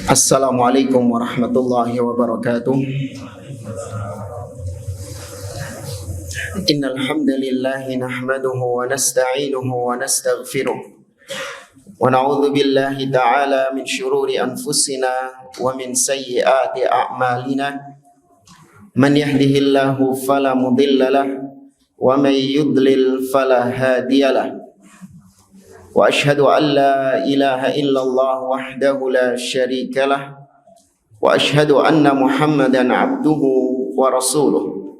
Assalamualaikum warahmatullahi wabarakatuh. Innal hamdalillah nahmaduhu wa nasta'inuhu wa nastaghfiruh wa na'udzu billahi ta'ala min shururi anfusina wa min sayyiati a'malina. Man yahdihillahu fala mudhillalah wa man yudlil fala hadiyalah. Wa ashhadu an la ilaha illallah wahdahu la syarika lah wa ashhadu anna Muhammadan abduhu wa rasuluh.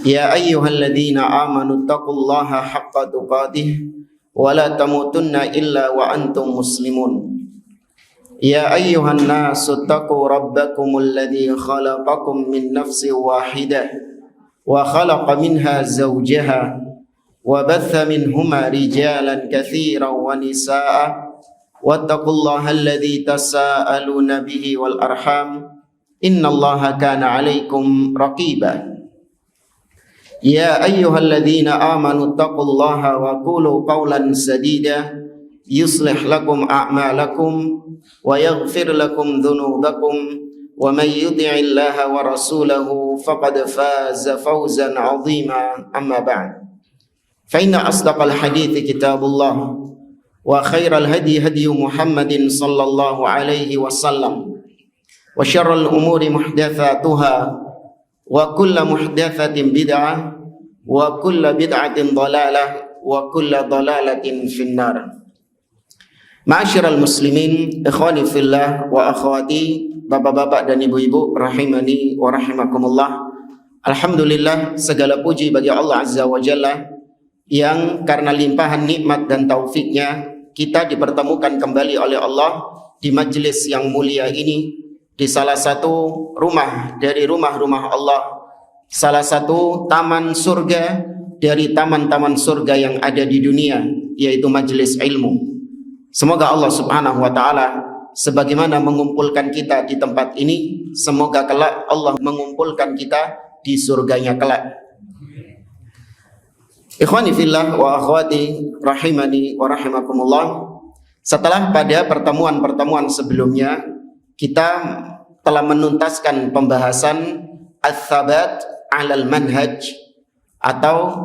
Ya ayyuhalladzina amanu taqullaha haqqa tuqatih wa la tamutunna illa wa antum muslimun. Ya ayyuhan nasu taqu rabbakumul ladzi khalaqakum min nafsin wahidah wa khalaqa minha zawjaha wa batha minhuma rijalan katsiran wa nisaa wattaqullaha alladzi tasaaluna bihi wal arham innallaha kana 'alaikum raqiba. Ya ayyuhalladzina amanu taqullaha wa qulu qawlan sadida yuslih lakum a'malakum wa yaghfir lakum dhunubakum wa may yuti'illaha wa rasulahu faqad faza fawzan 'azima. Amma ba'd. Fa inna asdaqal hadithi kitabullah wa khairal hadi hadi Muhammadin sallallahu alaihi wasallam wa syarrul umuri muhdatsatuha wa kullu muhdatsatin bid'ah wa kullu bid'atin dhalalah wa kullu dhalalatin finnar. Ma'asyiral muslimin, ikhwani fillah wa akhwati, bapak-bapak dan ibu-ibu rahimani wa rahimakumullah. Alhamdulillah, segala puji bagi Allah Azza wa Jalla yang karena limpahan nikmat dan taufiknya kita dipertemukan kembali oleh Allah di majelis yang mulia ini, di salah satu rumah dari rumah-rumah Allah, salah satu taman surga dari taman-taman surga yang ada di dunia, yaitu majelis ilmu. Semoga Allah Subhanahu wa taala sebagaimana mengumpulkan kita di tempat ini, semoga kelak Allah mengumpulkan kita di surganya kelak. Ikhwani fillah wa akhwati rahimani wa rahimakumullah. Setelah pada pertemuan-pertemuan sebelumnya kita telah menuntaskan pembahasan ats-tsabat 'alal manhaj atau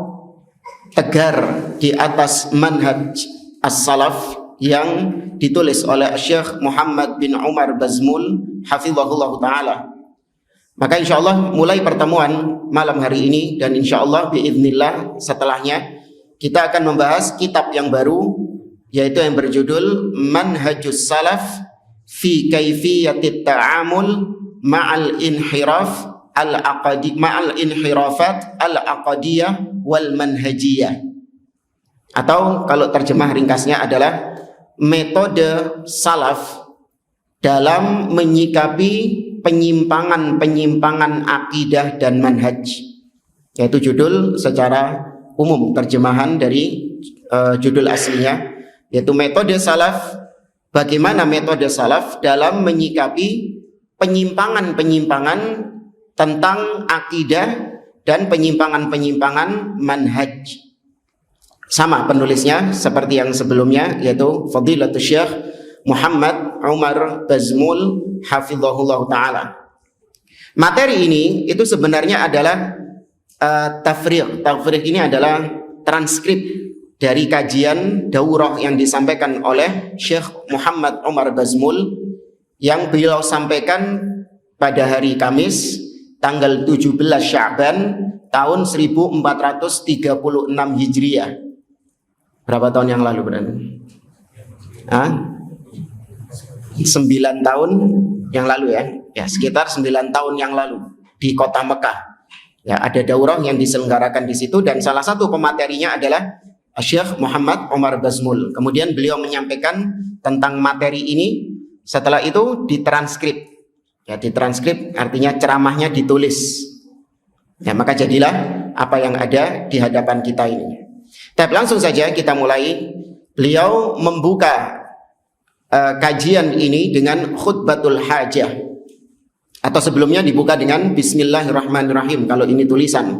tegar di atas manhaj as-salaf yang ditulis oleh Syekh Muhammad bin Umar Bazmul hafizahullah ta'ala. Maka insyaallah mulai pertemuan malam hari ini dan insyaallah biiznillah setelahnya kita akan membahas kitab yang baru, yaitu yang berjudul Manhajus Salaf fi Kaifiyatit Ta'amul ma'al inhiraf al-aqadi ma'al inhirafat al-aqadiyah wal manhajiyah. Atau kalau terjemah ringkasnya adalah metode salaf dalam menyikapi penyimpangan-penyimpangan akidah dan manhaj. Yaitu judul secara umum, terjemahan dari judul aslinya, yaitu metode salaf, bagaimana metode salaf dalam menyikapi penyimpangan-penyimpangan tentang akidah dan penyimpangan-penyimpangan manhaj. Sama penulisnya seperti yang sebelumnya, yaitu Fadilatul Syekh Muhammad Umar Bazmul hafizahullah ta'ala. Materi ini itu sebenarnya adalah tafrigh. Tafrigh ini adalah transkrip dari kajian daurah yang disampaikan oleh Syekh Muhammad Umar Bazmul yang beliau sampaikan pada hari Kamis tanggal 17 Sya'ban tahun 1436 Hijriah. Berapa tahun yang lalu berarti? 9 tahun yang lalu ya, sekitar 9 tahun yang lalu di kota Mekah. Ya, ada daurah yang diselenggarakan di situ dan salah satu pematerinya adalah Syekh Muhammad Umar Bazmul. Kemudian beliau menyampaikan tentang materi ini, setelah itu ditranskrip. Ya, ditranskrip artinya ceramahnya ditulis. Ya, maka jadilah apa yang ada di hadapan kita ini. Tapi langsung saja kita mulai. Beliau membuka kajian ini dengan khutbatul hajah, atau sebelumnya dibuka dengan Bismillahirrahmanirrahim kalau ini tulisan.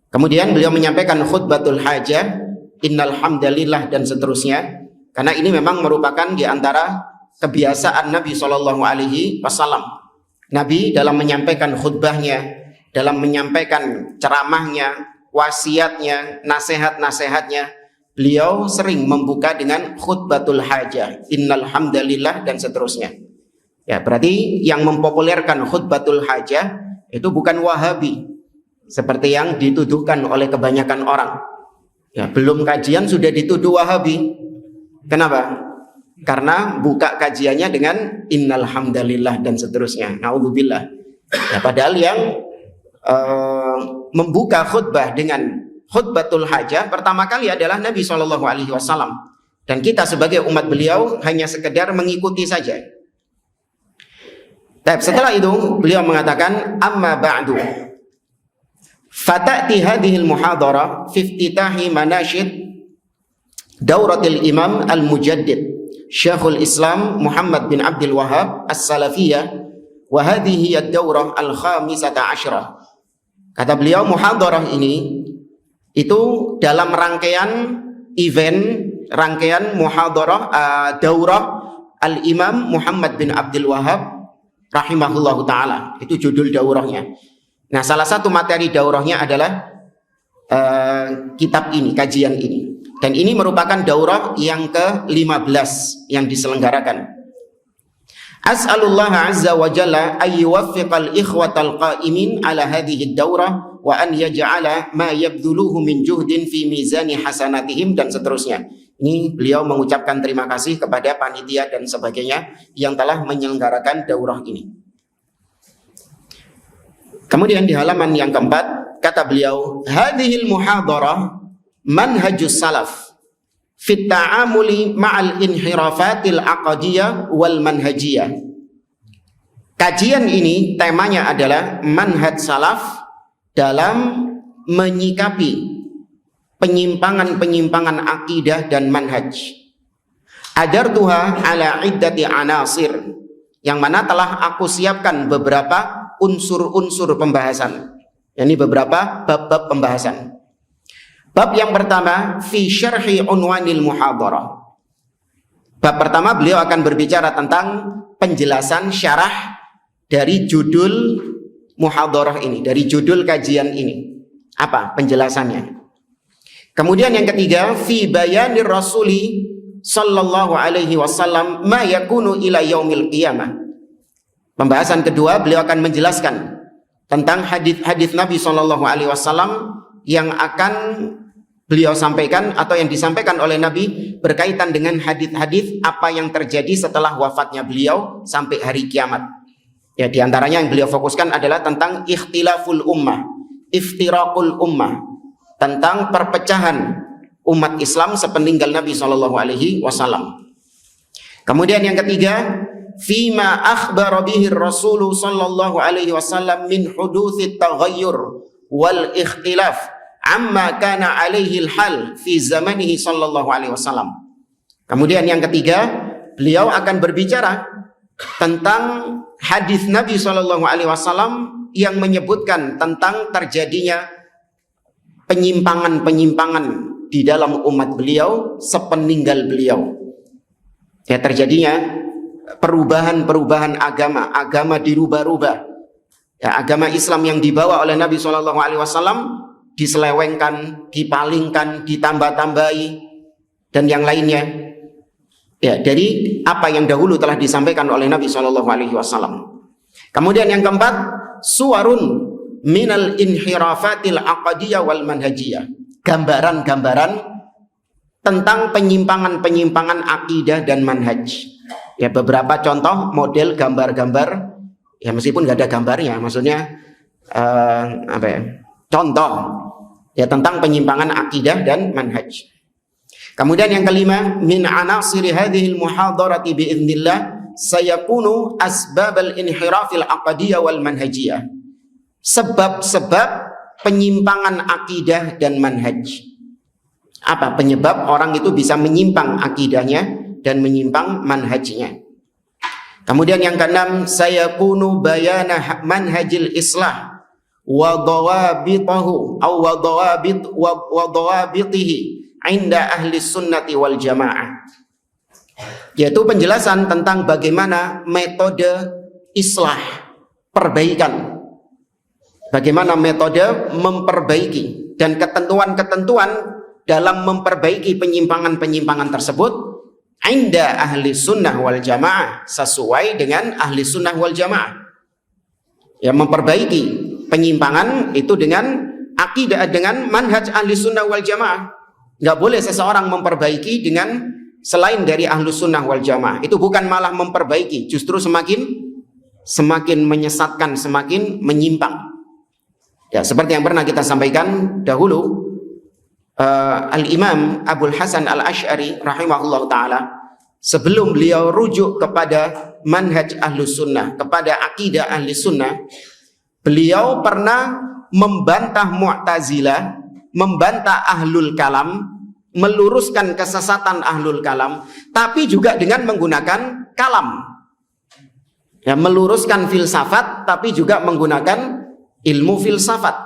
Kemudian beliau menyampaikan khutbatul hajah, innal hamdalillah dan seterusnya, karena ini memang merupakan di antara kebiasaan Nabi Shallallahu Alaihi Wasallam. Nabi dalam menyampaikan khutbahnya, dalam menyampaikan ceramahnya, wasiatnya, nasihat-nasihatnya, beliau sering membuka dengan khutbatul hajah, innal hamdalillah dan seterusnya. Ya, berarti yang mempopulerkan khutbatul hajah itu bukan Wahabi seperti yang dituduhkan oleh kebanyakan orang. Ya, belum kajian sudah dituduh Wahabi. Kenapa? Karena buka kajiannya dengan innal hamdalillah dan seterusnya. Naudzubillah. Ya, padahal yang membuka khutbah dengan khutbatul hajah pertama kali adalah Nabi Shallallahu Alaihi Wasallam, dan kita sebagai umat beliau hanya sekedar mengikuti saja. Tapi setelah itu beliau mengatakan amma ba'du fatati hadhil muhadharah fi iftitahi manashid dauratil imam al-mujaddid Syekhul Islam Muhammad bin Abdul Wahhab as-Salafiyah, wa hadhihi ad-daurah al-khamisata asyrah. Kata beliau, muhadharah ini itu dalam rangkaian event, rangkaian muhadharah daurah al-Imam Muhammad bin Abdul Wahhab rahimahullahu taala. Itu judul daurahnya. Nah, salah satu materi daurahnya adalah kitab ini, kajian ini. Dan ini merupakan daurah yang ke-15 yang diselenggarakan. As'alullah azza wa jalla ayyuwaffiqal ikhwatal qa'imin ala hadhihi daurah wa an yaj'ala ma yabdhuluhu min juhdin fi mizani hasanatihim dan seterusnya. Ini beliau mengucapkan terima kasih kepada panitia dan sebagainya yang telah menyelenggarakan daurah ini. Kemudian di halaman yang keempat kata beliau, hadhil muhadharah manhajus salaf fit ta'amuli ma'al inhirafatil aqadiyah wal manhajiyah. Kajian ini temanya adalah manhaj salaf dalam menyikapi penyimpangan-penyimpangan akidah dan manhaj. Adartuha ala iddati anasir, yang mana telah aku siapkan beberapa unsur-unsur pembahasan. Yani beberapa bab-bab pembahasan. Bab yang pertama fi syarhi unwanil muhadharah. Bab pertama beliau akan berbicara tentang penjelasan syarah dari judul muhadharah ini, dari judul kajian ini. Apa penjelasannya? Kemudian yang ketiga fi bayanir rasuli sallallahu alaihi wasallam ma yakunu ila yaumil qiyamah. Pembahasan kedua beliau akan menjelaskan tentang hadis-hadis Nabi sallallahu alaihi wasallam yang akan beliau sampaikan atau yang disampaikan oleh Nabi berkaitan dengan hadis-hadis apa yang terjadi setelah wafatnya beliau sampai hari kiamat. Ya, di antaranya yang beliau fokuskan adalah tentang ikhtilaful ummah, iftiraqul ummah, tentang perpecahan umat Islam sepeninggal Nabi Shallallahu Alaihi Wasallam. Kemudian yang ketiga, fima akhbara bihi Rasul Shallallahu Alaihi Wasallam min hudutsit taghayyur wal ikhtilaf amma kana alaihi al-hal fi zamanihi sallallahu alaihi wasallam. Kemudian yang ketiga, beliau akan berbicara tentang hadis Nabi sallallahu alaihi wasallam yang menyebutkan tentang terjadinya penyimpangan-penyimpangan di dalam umat beliau sepeninggal beliau. Ya, terjadinya perubahan-perubahan agama dirubah-rubah. Ya, agama Islam yang dibawa oleh Nabi sallallahu alaihi wasallam diselewengkan, dipalingkan, ditambah-tambahi dan yang lainnya. Ya, dari apa yang dahulu telah disampaikan oleh Nabi Shallallahu Alaihi Wasallam. Kemudian yang keempat, suwarun minal inhirafatil aqadiyah wal manhajiyah. Gambaran-gambaran tentang penyimpangan-penyimpangan akidah dan manhaj. Ya, beberapa contoh model gambar-gambar. Ya, meskipun nggak ada gambarnya, maksudnya contoh ya tentang penyimpangan akidah dan manhaj. Kemudian yang kelima, min anasiri hadhil muhadharati biidznillah sayakunu asbabal inhirafil aqadiyah wal manhajiyah. Sebab-sebab penyimpangan akidah dan manhaj. Apa penyebab orang itu bisa menyimpang akidahnya dan menyimpang manhajnya? Kemudian yang keenam, sayakunu bayana manhajil islah wa dawabitahu aw wa dawabitihi inda ahli sunnati wal jamaah. yaitu penjelasan tentang bagaimana metode islah, perbaikan. Bagaimana metode memperbaiki dan ketentuan-ketentuan dalam memperbaiki penyimpangan-penyimpangan tersebut inda ahli sunnah wal jamaah, sesuai dengan ahli sunnah wal jamaah. Ya, memperbaiki penyimpangan itu dengan akidah, dengan manhaj ahli sunnah wal jamaah. Nggak boleh seseorang memperbaiki dengan selain dari ahli sunnah wal jamaah. Itu bukan malah memperbaiki, justru semakin menyesatkan, semakin menyimpang. Ya, seperti yang pernah kita sampaikan dahulu, Al-Imam Abul Hasan Al-Asy'ari rahimahullah ta'ala, sebelum beliau rujuk kepada manhaj ahlus sunnah, kepada akidah ahli sunnah, beliau pernah membantah Mu'tazilah, membantah ahlul kalam, meluruskan kesesatan ahlul kalam, tapi juga dengan menggunakan kalam. Ya, meluruskan filsafat tapi juga menggunakan ilmu filsafat.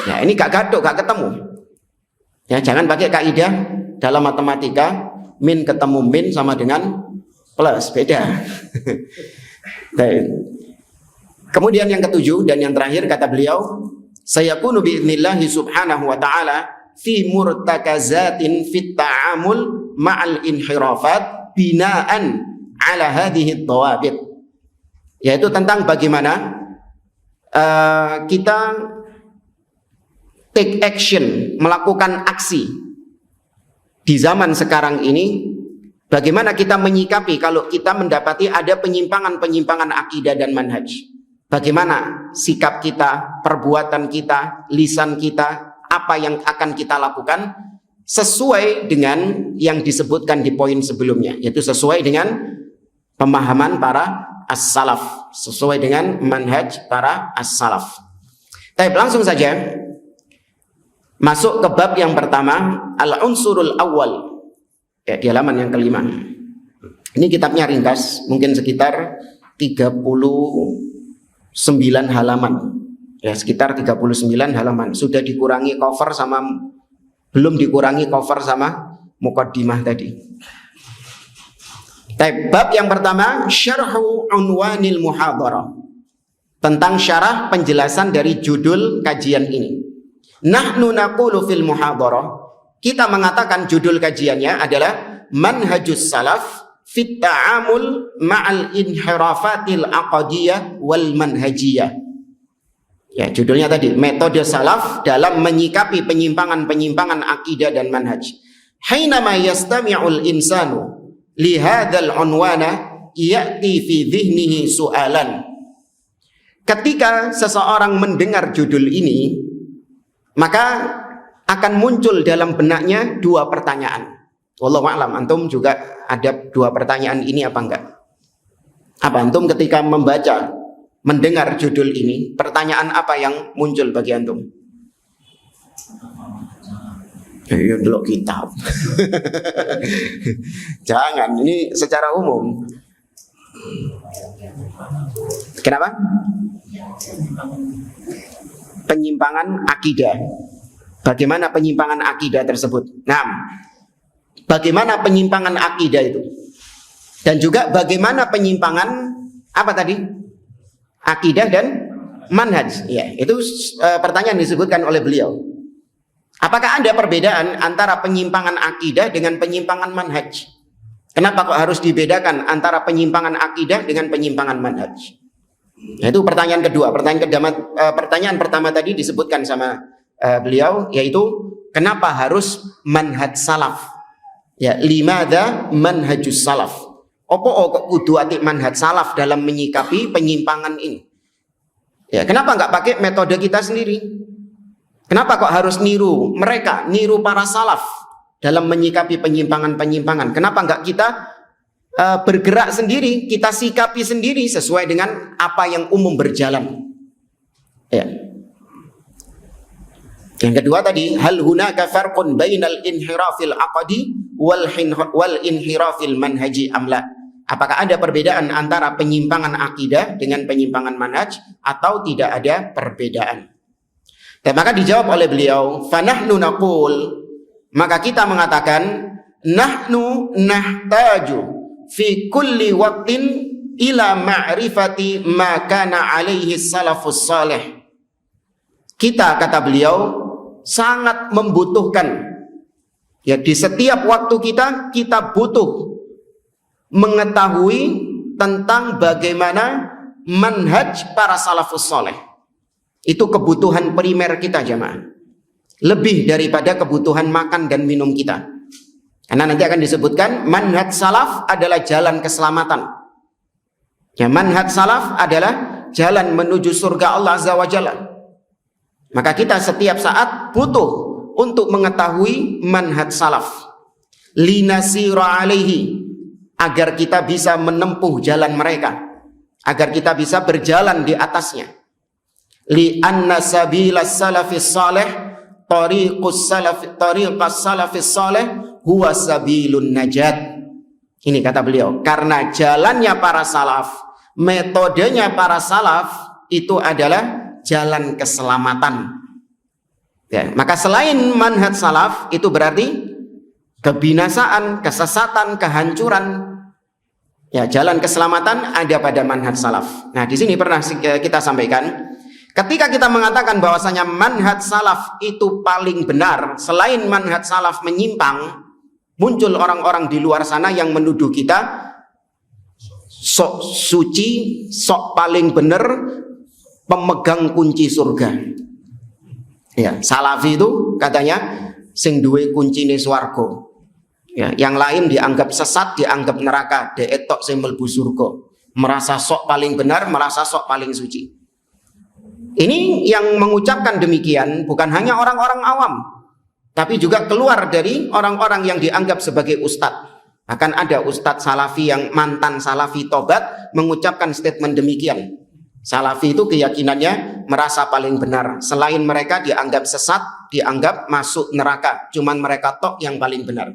Ya, ini gak gaduk, gak ketemu. Ya, jangan pakai kaidah dalam matematika min ketemu min sama dengan plus, beda. Kemudian yang ketujuh dan yang terakhir kata beliau, sayakunu bi'idnillahi subhanahu wa ta'ala fi murtakazatin fit ta'amul ma'al inhirafat binaan ala hadhihi dhawabit. Yaitu tentang bagaimana kita take action, melakukan aksi di zaman sekarang ini. Bagaimana kita menyikapi kalau kita mendapati ada penyimpangan-penyimpangan akidah dan manhaj. Bagaimana sikap kita, perbuatan kita, lisan kita, apa yang akan kita lakukan sesuai dengan yang disebutkan di poin sebelumnya, yaitu sesuai dengan pemahaman para as-salaf, sesuai dengan manhaj para as-salaf. Tapi langsung saja masuk ke bab yang pertama, al-unsurul awal, ya, di halaman yang kelima. Ini kitabnya ringkas, mungkin sekitar 39 halaman. Ya, sekitar 39 halaman. Sudah dikurangi cover sama, belum dikurangi cover sama muqaddimah tadi. Bab yang pertama, syarhu unwanil muhadharah, tentang syarah penjelasan dari judul kajian ini. Nahnu naqulu fil muhadharah, kita mengatakan judul kajiannya adalah manhajus salaf fit ta'amul ma'al inhirafatil aqdiyah wal manhajiyah. Ya, judulnya tadi, metode salaf dalam menyikapi penyimpangan-penyimpangan akidah dan manhaj. Hainama yastami'ul insanu lihadzal unwana ya'ti fi dhihnihi su'alan. Ketika seseorang mendengar judul ini, maka akan muncul dalam benaknya dua pertanyaan. Wallahu a'lam, antum juga ada dua pertanyaan ini apa enggak? Apa antum ketika membaca, mendengar judul ini, pertanyaan apa yang muncul bagi antum? Ya dulu kitab. Jangan, ini secara umum. Kenapa? Penyimpangan akidah. Bagaimana penyimpangan akidah tersebut? Nah, bagaimana penyimpangan akidah itu? Dan juga bagaimana penyimpangan apa tadi? Akidah dan manhaj. Ya, itu pertanyaan disebutkan oleh beliau. Apakah ada perbedaan antara penyimpangan akidah dengan penyimpangan manhaj? Kenapa kok harus dibedakan antara penyimpangan akidah dengan penyimpangan manhaj? Nah, itu pertanyaan kedua. Pertanyaan pertama tadi disebutkan sama beliau, yaitu kenapa harus manhaj salaf? Ya, limadha manhajus salaf? Opo kok kudu ati manhaj salaf dalam menyikapi penyimpangan ini? Ya, kenapa nggak pakai metode kita sendiri? Kenapa kok harus niru mereka, niru para salaf dalam menyikapi penyimpangan-penyimpangan? Kenapa nggak kita bergerak sendiri, kita sikapi sendiri sesuai dengan apa yang umum berjalan? Ya. Yang kedua tadi, hal hunaka farqun bainal inhirafil aqdi wal inhirafil manhaji amla? Apakah ada perbedaan antara penyimpangan akidah dengan penyimpangan manhaj atau tidak ada perbedaan? Dan maka dijawab oleh beliau, fanahnu naqul, maka kita mengatakan nahnu nahtaju fi kulli waqtin ila ma'rifati ma kana alaihi salafus salih. Kita, kata beliau, sangat membutuhkan, ya, di setiap waktu kita butuh mengetahui tentang bagaimana manhaj para salafus salih. Itu kebutuhan primer kita, jemaah. Lebih daripada kebutuhan makan dan minum kita. Karena nanti akan disebutkan manhaj salaf adalah jalan keselamatan. Ya, manhaj salaf adalah jalan menuju surga Allah Azza wa Jalla. Maka kita setiap saat butuh untuk mengetahui manhaj salaf. Linasira alaihi, agar kita bisa menempuh jalan mereka, agar kita bisa berjalan di atasnya. Li anna sabilas salafis salih tariqus salafis salih huwa sabilun najat. Ini kata beliau, karena jalannya para salaf, metodenya para salaf itu adalah jalan keselamatan. Ya, maka selain manhaj salaf itu berarti kebinasaan, kesesatan, kehancuran. Ya, jalan keselamatan ada pada manhaj salaf. Nah, di sini pernah kita sampaikan, ketika kita mengatakan bahwasanya manhaj salaf itu paling benar, selain manhaj salaf menyimpang, muncul orang-orang di luar sana yang menuduh kita sok suci, sok paling benar, pemegang kunci surga. Ya, salafi itu katanya sing duwe kuncine swarga. Ya, yang lain dianggap sesat, dianggap neraka, deetok sing mlebu surga. Merasa sok paling benar, merasa sok paling suci. Ini yang mengucapkan demikian bukan hanya orang-orang awam, tapi juga keluar dari orang-orang yang dianggap sebagai ustadz. Akan ada ustadz salafi yang mantan salafi tobat mengucapkan statement demikian. Salafi itu keyakinannya merasa paling benar. Selain mereka dianggap sesat, dianggap masuk neraka. Cuman mereka tok yang paling benar.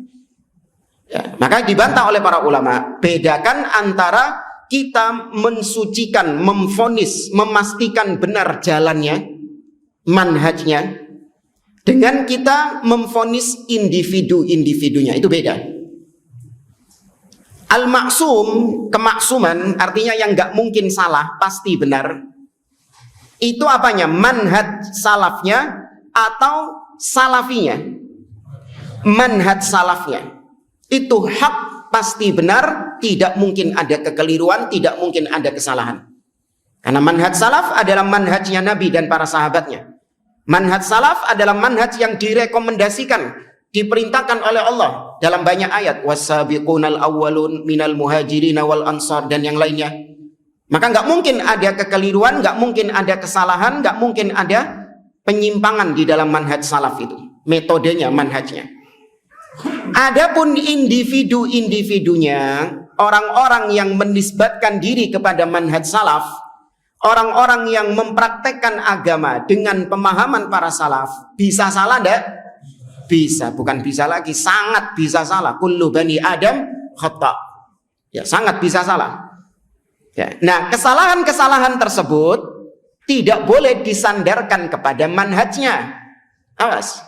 Ya, maka dibantah oleh para ulama. Bedakan antara kita mensucikan, memvonis, memastikan benar jalannya, manhajnya, dengan kita memvonis individu-individunya. Itu beda. Al-maksum, kemaksuman, artinya yang gak mungkin salah, pasti benar. Itu apanya? Manhaj salafnya atau salafinya? Manhaj salafnya. Itu hak, pasti benar, tidak mungkin ada kekeliruan, tidak mungkin ada kesalahan. Karena manhaj salaf adalah manhajnya Nabi dan para sahabatnya. Manhaj salaf adalah manhaj yang direkomendasikan, diperintahkan oleh Allah dalam banyak ayat, was-sabiqunal awwalun minal muhajirin wal ansar, dan yang lainnya. Maka nggak mungkin ada kekeliruan, nggak mungkin ada kesalahan, nggak mungkin ada penyimpangan di dalam manhaj salaf itu, metodenya, manhajnya. Adapun individu-individunya, orang-orang yang menisbatkan diri kepada manhaj salaf, orang-orang yang mempraktekkan agama dengan pemahaman para salaf, bisa salah enggak? Bisa, bukan bisa lagi, sangat bisa salah. Kullu bani Adam khata'. Ya, sangat bisa salah. Ya. Nah, kesalahan-kesalahan tersebut tidak boleh disandarkan kepada manhajnya. Awas.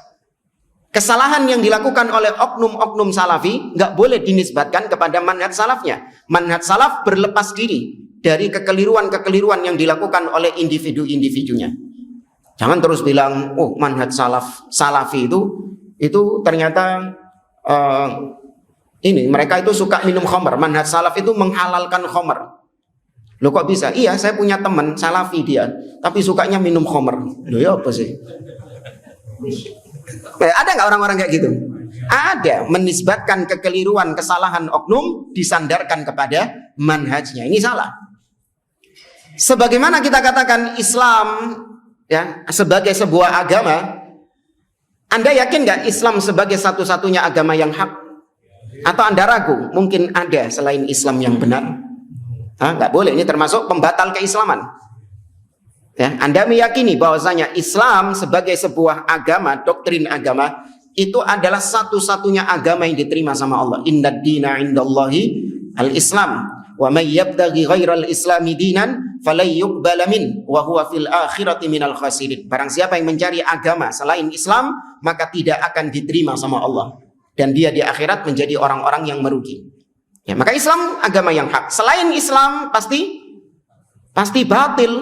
Kesalahan yang dilakukan oleh oknum-oknum salafi nggak boleh dinisbatkan kepada manhaj salafnya. Manhaj salaf berlepas diri dari kekeliruan-kekeliruan yang dilakukan oleh individu-individunya. Jangan terus bilang, oh manhaj salafi itu ternyata ini mereka itu suka minum khamr. Manhaj salaf itu menghalalkan khamr. Loh kok bisa? Iya, saya punya teman salafi dia, tapi sukanya minum khamr. Loh ya apa sih? Ada nggak orang-orang kayak gitu? Ada, menisbatkan kekeliruan, kesalahan oknum disandarkan kepada manhajnya. Ini salah. Sebagaimana kita katakan Islam ya sebagai sebuah agama, Anda yakin nggak Islam sebagai satu-satunya agama yang hak? Atau Anda ragu? Mungkin ada selain Islam yang benar? Nggak boleh, ini termasuk pembatal keislaman. Ya, Anda meyakini bahwasanya Islam sebagai sebuah agama, doktrin agama, itu adalah satu-satunya agama yang diterima sama Allah. Innad dina indallahi al-Islam. Wa may yabtaghi ghairal islami dinan falay yuqbala min wa huwa fil akhirati minal khasirin. Barang siapa yang mencari agama selain Islam, maka tidak akan diterima sama Allah, dan dia di akhirat menjadi orang-orang yang merugi. Ya, maka Islam agama yang hak. Selain Islam pasti batil.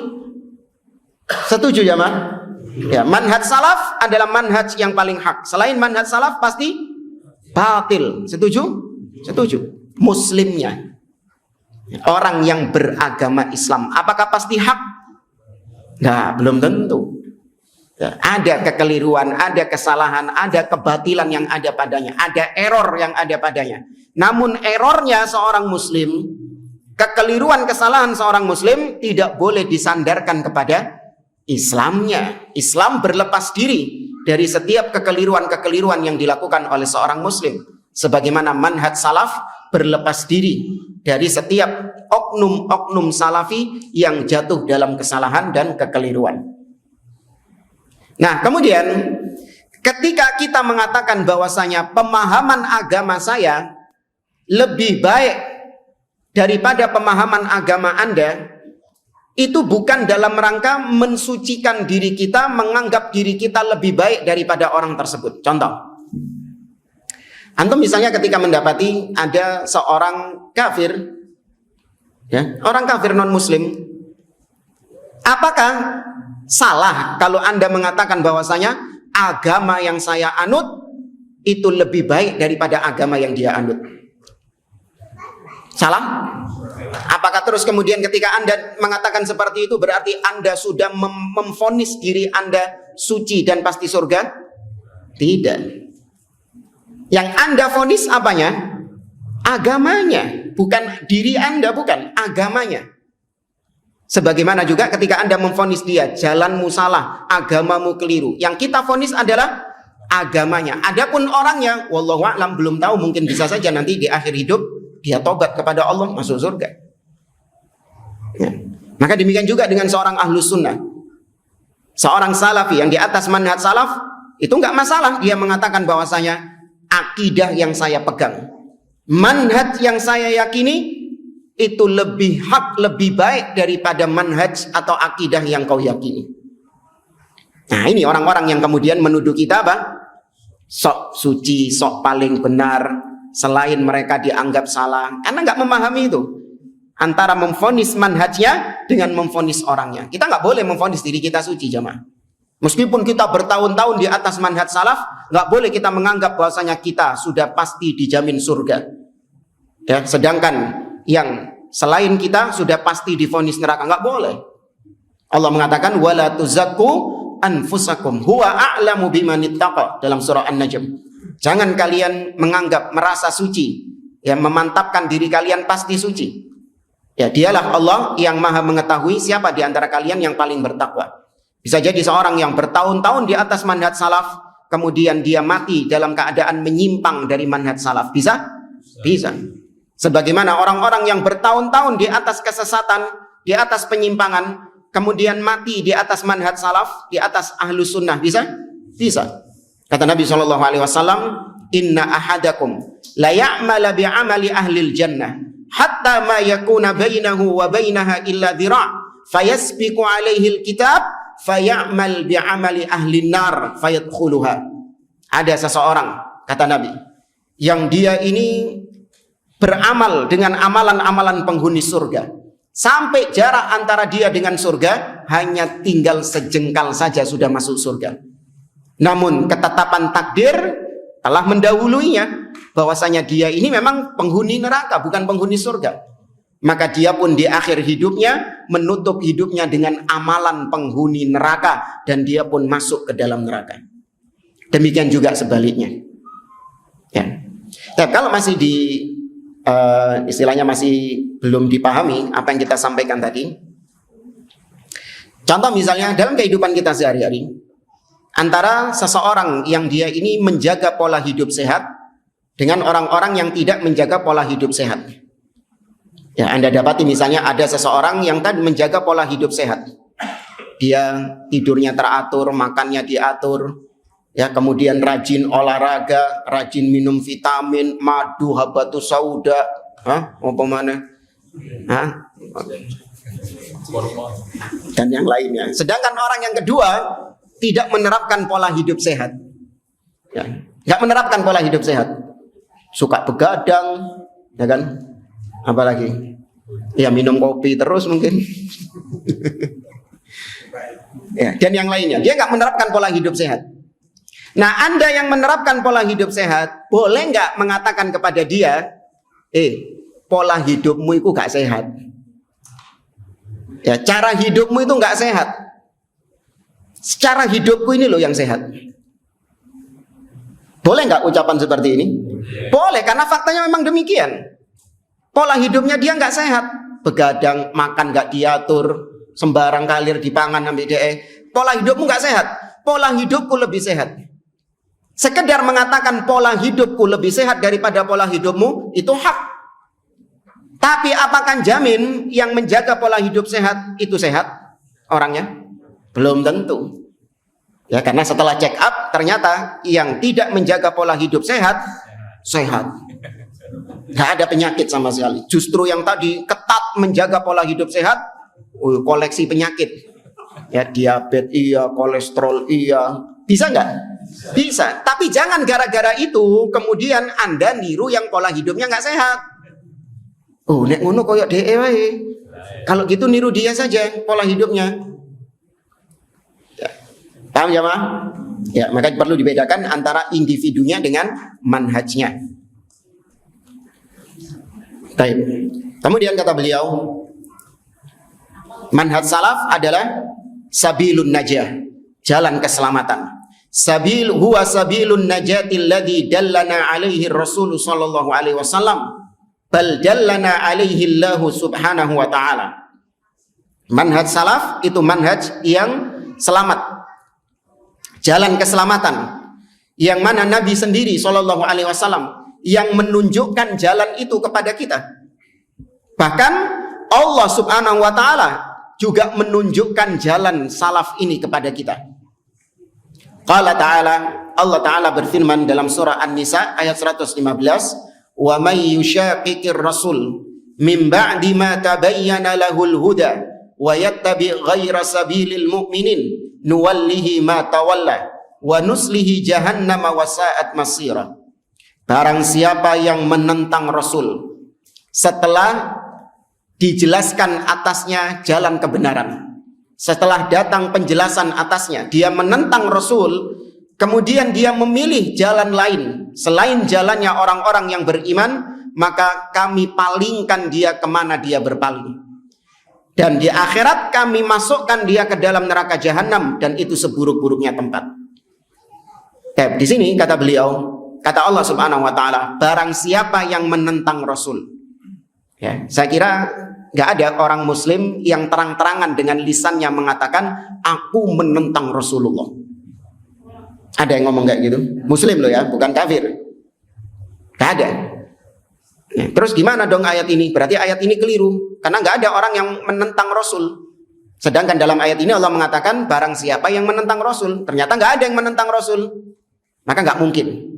Setuju ya, Mas? Ya, manhaj salaf adalah manhaj yang paling hak. Selain manhaj salaf pasti batil. Setuju? Setuju. Muslimnya, orang yang beragama Islam, apakah pasti hak? Nah, belum tentu. Ya, ada kekeliruan, ada kesalahan, ada kebatilan yang ada padanya, ada error yang ada padanya. Namun errornya seorang muslim, kekeliruan, kesalahan seorang muslim tidak boleh disandarkan kepada Islamnya. Islam berlepas diri dari setiap kekeliruan-kekeliruan yang dilakukan oleh seorang muslim. Sebagaimana manhaj salaf berlepas diri dari setiap oknum-oknum salafi yang jatuh dalam kesalahan dan kekeliruan. Nah, kemudian ketika kita mengatakan bahwasanya pemahaman agama saya lebih baik daripada pemahaman agama Anda, itu bukan dalam rangka mensucikan diri kita, menganggap diri kita lebih baik daripada orang tersebut. Contoh, antum misalnya ketika mendapati ada seorang kafir, ya, orang kafir non muslim, apakah salah kalau Anda mengatakan bahwasanya agama yang saya anut itu lebih baik daripada agama yang dia anut? Salah? Apakah terus kemudian ketika Anda mengatakan seperti itu berarti Anda sudah memvonis diri Anda suci dan pasti surga? Tidak. Yang Anda vonis apanya? Agamanya, bukan diri Anda, bukan agamanya. Sebagaimana juga ketika Anda memvonis dia, jalanmu salah, agamamu keliru. Yang kita vonis adalah agamanya. Adapun orangnya, wallahu a'lam, belum tahu, mungkin bisa saja nanti di akhir hidup dia tobat kepada Allah, masuk surga. Ya. Maka demikian juga dengan seorang ahlus sunnah, seorang salafi yang di atas manhaj salaf, itu enggak masalah dia mengatakan bahwasanya akidah yang saya pegang, manhaj yang saya yakini itu lebih hak, lebih baik daripada manhaj atau akidah yang kau yakini. Nah, ini orang-orang yang kemudian menuduh kita apa? Sok suci, sok paling benar, selain mereka dianggap salah. Karena nggak memahami itu antara memvonis manhajnya dengan memvonis orangnya. Kita nggak boleh memvonis diri kita suci, jamaah. Meskipun kita bertahun-tahun di atas manhaj salaf, nggak boleh kita menganggap bahwasanya kita sudah pasti dijamin surga. Ya, sedangkan yang selain kita sudah pasti divonis neraka, nggak boleh. Allah mengatakan wala tuzakku anfusakum huwa a'lamu bimanittaqa dalam surah An-Najm. Jangan kalian menganggap merasa suci, ya, memantapkan diri kalian pasti suci. Ya, dialah Allah yang maha mengetahui siapa di antara kalian yang paling bertakwa. Bisa jadi seorang yang bertahun-tahun di atas manhaj salaf, kemudian dia mati dalam keadaan menyimpang dari manhaj salaf. Bisa? Bisa. Sebagaimana orang-orang yang bertahun-tahun di atas kesesatan, di atas penyimpangan, kemudian mati di atas manhaj salaf, di atas ahlus sunnah. Bisa? Bisa. Kata Nabi SAW, inna ahadakum la ya'mala bi'amali ahlil jannah hatta ma yakuna bainahu wa bainaha illa dhira' fayasbiqu alaihi alkitab faya'mal bi'amali ahlin nar fayadkhuluha. Ada seseorang, kata Nabi, yang dia ini beramal dengan amalan-amalan penghuni surga, sampai jarak antara dia dengan surga hanya tinggal sejengkal saja sudah masuk surga. Namun ketetapan takdir telah mendahuluinya bahwasanya dia ini memang penghuni neraka, bukan penghuni surga. Maka dia pun di akhir hidupnya menutup hidupnya dengan amalan penghuni neraka dan dia pun masuk ke dalam neraka. Demikian juga sebaliknya. Ya. Tapi kalau masih istilahnya masih belum dipahami apa yang kita sampaikan tadi, contoh misalnya dalam kehidupan kita sehari-hari, antara seseorang yang dia ini menjaga pola hidup sehat dengan orang-orang yang tidak menjaga pola hidup sehat. Ya, Anda dapati misalnya ada seseorang yang tadi menjaga pola hidup sehat, dia tidurnya teratur, makannya diatur, ya, kemudian rajin olahraga, rajin minum vitamin, madu, habatus sauda, apa mana, dan yang lainnya. Sedangkan orang yang kedua tidak menerapkan pola hidup sehat, ya, nggak menerapkan pola hidup sehat, suka begadang, ya kan, Apalagi? Ya minum kopi terus mungkin. Ya, dan yang lainnya. Dia nggak menerapkan pola hidup sehat. Nah, Anda yang menerapkan pola hidup sehat, boleh nggak mengatakan kepada dia, pola hidupmu itu nggak sehat. Ya, cara hidupmu itu nggak sehat. Secara hidupku ini loh yang sehat. Boleh nggak ucapan seperti ini? Boleh, karena faktanya memang demikian. Pola hidupnya dia nggak sehat. Begadang, makan nggak diatur, sembarang kalir dipangan ambil Pola hidupmu nggak sehat. Pola hidupku lebih sehat. Sekedar mengatakan pola hidupku lebih sehat daripada pola hidupmu, itu hak. Tapi apakah jamin yang menjaga pola hidup sehat itu sehat orangnya? Belum tentu. Ya, karena setelah check up ternyata yang tidak menjaga pola hidup sehat. Gak ada penyakit sama sekali. Justru yang tadi ketat menjaga pola hidup sehat, koleksi penyakit. Ya, diabetes iya, kolesterol iya. Bisa nggak? Bisa. Tapi jangan gara-gara itu kemudian Anda niru yang pola hidupnya nggak sehat. Nek ngono koyok dhewe wae. Kalau gitu niru dia saja pola hidupnya. Ya. Paham ya, Mas? Ya, maka perlu dibedakan antara individunya dengan manhajnya. Baik. Kemudian kata beliau, manhaj salaf adalah sabilun najah, jalan keselamatan. Huwa sabilun najati alladhi dallana alaihi Rasul sallallahu alaihi wasallam, bal dallana alaihi Allah subhanahu wa ta'ala. Manhaj salaf itu manhaj yang selamat, jalan keselamatan, yang mana Nabi sendiri sallallahu alaihi wasallam yang menunjukkan jalan itu kepada kita. Bahkan Allah subhanahu wa ta'ala juga menunjukkan jalan salaf ini kepada kita. Qala ta'ala, Allah ta'ala berfirman dalam surah An-Nisa ayat 115, wa may yushaqiqir rasul min ba'di ma tabayyana lahul huda wa yattabi' ghaira sabilil mu'minin nuwallihi ma tawalla wa nuslihi jahannama wa sa'at masira. Barang siapa yang menentang Rasul setelah dijelaskan atasnya jalan kebenaran, setelah datang penjelasan atasnya, dia menentang Rasul, kemudian dia memilih jalan lain selain jalannya orang-orang yang beriman, maka kami palingkan dia kemana dia berpaling. Dan di akhirat kami masukkan dia ke dalam neraka jahanam, dan itu seburuk-buruknya tempat. Di sini kata beliau, kata Allah subhanahu wa ta'ala, barang siapa yang menentang Rasul. Ya, saya kira gak ada orang muslim yang terang-terangan dengan lisannya mengatakan aku menentang Rasulullah. Ada yang ngomong kayak gitu? Muslim loh ya, bukan kafir. Gak ada. Ya, terus gimana dong ayat ini? Berarti ayat ini keliru, karena gak ada orang yang menentang Rasul. Sedangkan dalam ayat ini Allah mengatakan barang siapa yang menentang Rasul. Ternyata gak ada yang menentang Rasul. Maka gak mungkin.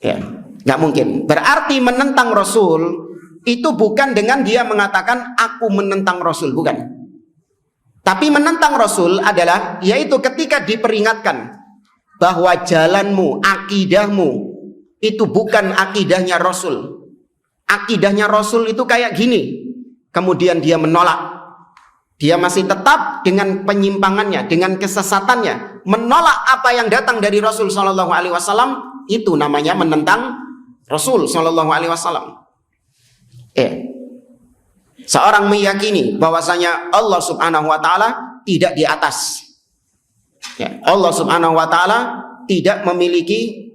Ya, gak mungkin. Berarti menentang Rasul itu bukan dengan dia mengatakan aku menentang Rasul, bukan. Tapi menentang Rasul adalah yaitu ketika diperingatkan bahwa jalanmu, akidahmu itu bukan akidahnya Rasul. Akidahnya Rasul itu kayak gini. Kemudian dia menolak. Dia masih tetap dengan penyimpangannya, dengan kesesatannya, menolak apa yang datang dari Rasul sallallahu alaihi wasallam, itu namanya menentang Rasul sallallahu alaihi wasallam. Seorang meyakini bahwasanya Allah subhanahu wa ta'ala tidak di atas. Ya, Allah subhanahu wa ta'ala tidak memiliki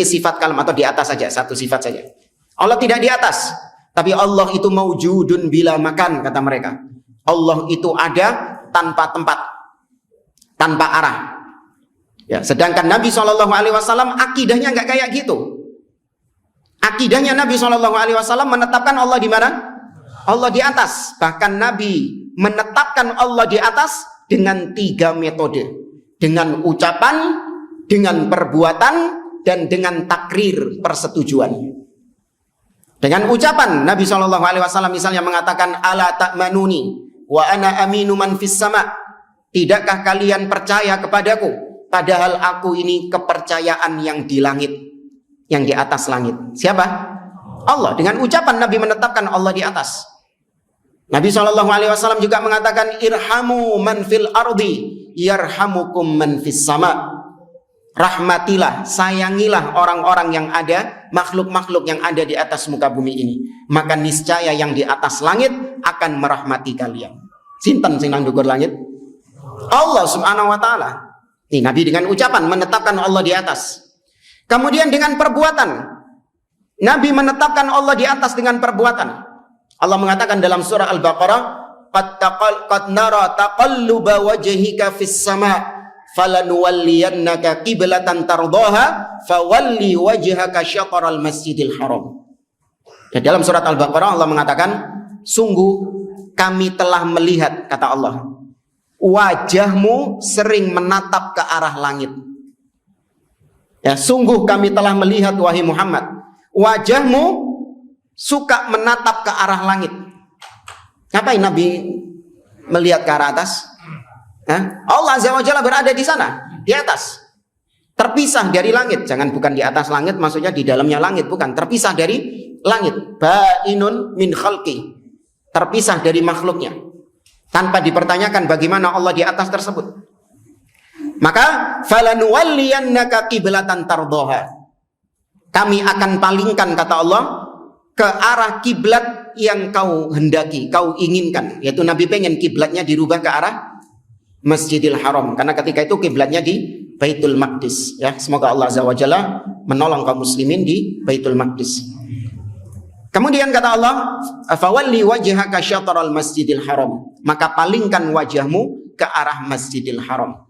sifat kalam, atau di atas saja, satu sifat saja. Allah tidak di atas, tapi Allah itu maujudun bila makan, kata mereka. Allah itu ada tanpa tempat, tanpa arah. Ya, sedangkan Nabi SAW akidahnya nggak kayak gitu. Akidahnya Nabi SAW menetapkan Allah di mana? Allah di atas. Bahkan Nabi menetapkan Allah di atas dengan 3 metode. Dengan ucapan, dengan perbuatan, dan dengan takrir, persetujuan. Dengan ucapan Nabi SAW misalnya mengatakan ala ta'manuni wa ana aminu man fis sama. Tidakkah kalian percaya kepadaku, padahal aku ini kepercayaan yang di langit, yang di atas langit. Siapa? Allah. Dengan ucapan Nabi menetapkan Allah di atas. Nabi SAW juga mengatakan, irhamu man fil ardi yarhamukum man fis sama. Rahmatilah, sayangilah orang-orang yang ada, makhluk-makhluk yang ada di atas muka bumi ini. Maka niscaya yang di atas langit akan merahmati kalian. Sinten sing nang dhuwur langit? Allah Subhanahu wa taala. Nih, Nabi dengan ucapan menetapkan Allah di atas. Kemudian dengan perbuatan, Nabi menetapkan Allah di atas dengan perbuatan. Allah mengatakan dalam surah Al-Baqarah, qad nara taqalluba wajhika fis sama' falanuwalliyannaka qiblatan tardaha fawalli wajhaka syatral masjidil haram. Ya, dalam surat Al-Baqarah Allah mengatakan, sungguh kami telah melihat, kata Allah, wajahmu sering menatap ke arah langit. Ya, sungguh kami telah melihat, wahai Muhammad, wajahmu suka menatap ke arah langit. Ngapain Nabi melihat ke arah atas? Allah Azza wa Jalla berada di sana, di atas, terpisah dari langit. Jangan bukan di atas langit, maksudnya di dalamnya langit, bukan, terpisah dari langit. Ba'inun min khalqi, terpisah dari makhluknya, tanpa dipertanyakan bagaimana Allah di atas tersebut. Maka falanuwalliyannaka qiblatan tardaha, kami akan palingkan, kata Allah, ke arah kiblat yang kau hendaki, kau inginkan. Yaitu Nabi pengen kiblatnya dirubah ke arah Masjidil Haram, karena ketika itu kiblatnya di Baitul Maqdis. Ya, semoga Allah Azza wa Jalla menolong kaum muslimin di Baitul Maqdis. Kemudian kata Allah, fawalli wajhaka syatral Masjidil Haram, maka palingkan wajahmu ke arah Masjidil Haram.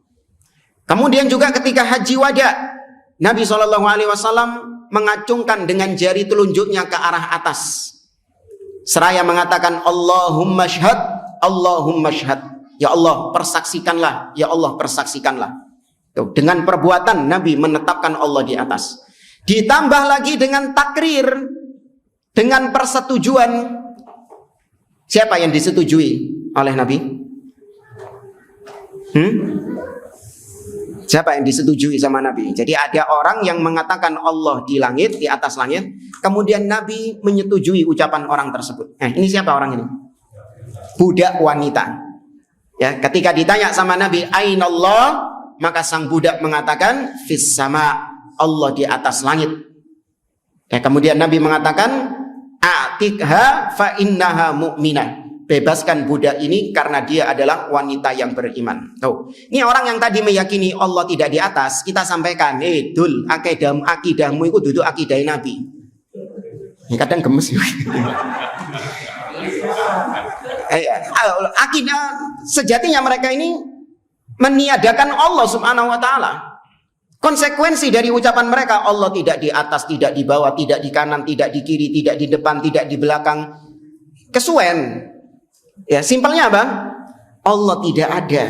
Kemudian juga ketika haji wada, Nabi SAW mengacungkan dengan jari telunjuknya ke arah atas, seraya mengatakan, Allahumma syhad, Allahumma syhad. Ya Allah, persaksikanlah, ya Allah, persaksikanlah. Tuh, dengan perbuatan Nabi menetapkan Allah di atas. Ditambah lagi dengan takrir, dengan persetujuan. Siapa yang disetujui oleh Nabi? Siapa yang disetujui sama Nabi? Jadi ada orang yang mengatakan Allah di langit, di atas langit, kemudian Nabi menyetujui ucapan orang tersebut. Ini siapa orang ini? Budak wanita. Ya, ketika ditanya sama Nabi, Ainallah, maka sang budak mengatakan, Fis sama, Allah di atas langit. Ya, kemudian Nabi mengatakan, A'tikha fa innaha mu'minah. Bebaskan budak ini karena dia adalah wanita yang beriman. Tuh, ini orang yang tadi meyakini Allah tidak di atas, kita sampaikan, dul, akidahmu itu duduk akidah Nabi. Ini kadang gemes. Akidah sejatinya mereka ini meniadakan Allah Subhanahu wa taala. Konsekuensi dari ucapan mereka, Allah tidak di atas, tidak di bawah, tidak di kanan, tidak di kiri, tidak di depan, tidak di belakang. Kesuwen. Ya, simpelnya apa? Allah tidak ada.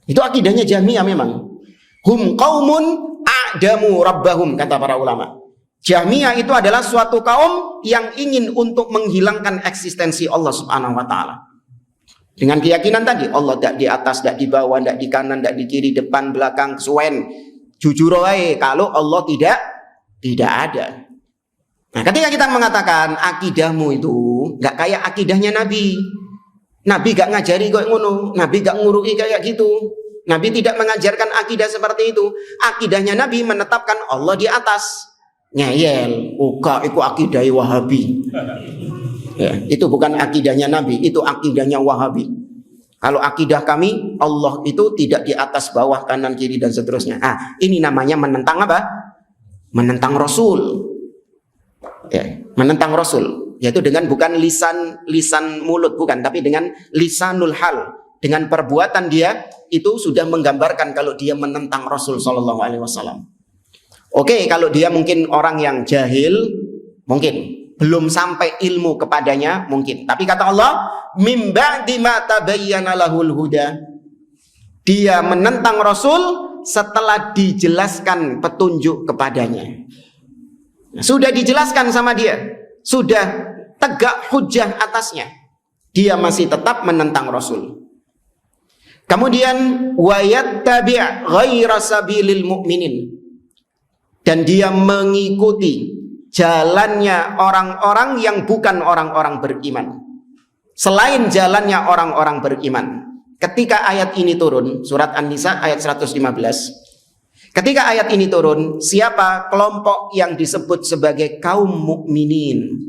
Itu akidahnya Jahmiyah memang. Hum qaumun a'damu rabbahum, kata para ulama. Jahmiyah itu adalah suatu kaum yang ingin untuk menghilangkan eksistensi Allah Subhanahu wa taala. Dengan keyakinan tadi, Allah tidak di atas, tidak di bawah, tidak di kanan, tidak di kiri, depan, belakang, kesuwen. Jujur aja kalau Allah tidak ada. Nah, ketika kita mengatakan akidahmu itu nggak kayak akidahnya Nabi. Nabi nggak ngajari kayak ngono, Nabi nggak ngurui kayak gitu. Nabi tidak mengajarkan akidah seperti itu. Akidahnya Nabi menetapkan Allah di atas. Ngeyel, itu akidah Wahabi. Ya, itu bukan akidahnya Nabi, itu akidahnya Wahabi. Kalau akidah kami, Allah itu tidak di atas, bawah, kanan, kiri, dan seterusnya. Ini namanya menentang apa? Menentang Rasul. Ya, menentang Rasul. Yaitu dengan bukan lisan mulut, bukan, tapi dengan lisanul hal. Dengan perbuatan dia, itu sudah menggambarkan kalau dia menentang Rasul Sallallahu Alaihi Wasallam. Oke, kalau dia mungkin orang yang jahil, mungkin belum sampai ilmu kepadanya, mungkin. Tapi kata Allah, mim ba'di ma tabayyana lahul huda. Dia menentang Rasul setelah dijelaskan petunjuk kepadanya. Sudah dijelaskan sama dia, sudah tegak hujjah atasnya. Dia masih tetap menentang Rasul. Kemudian wa yattabi' ghaira sabilil mu'minin. Dan dia mengikuti jalannya orang-orang yang bukan orang-orang beriman. Selain jalannya orang-orang beriman. Ketika ayat ini turun, surat An-Nisa ayat 115. Ketika ayat ini turun, siapa kelompok yang disebut sebagai kaum mukminin?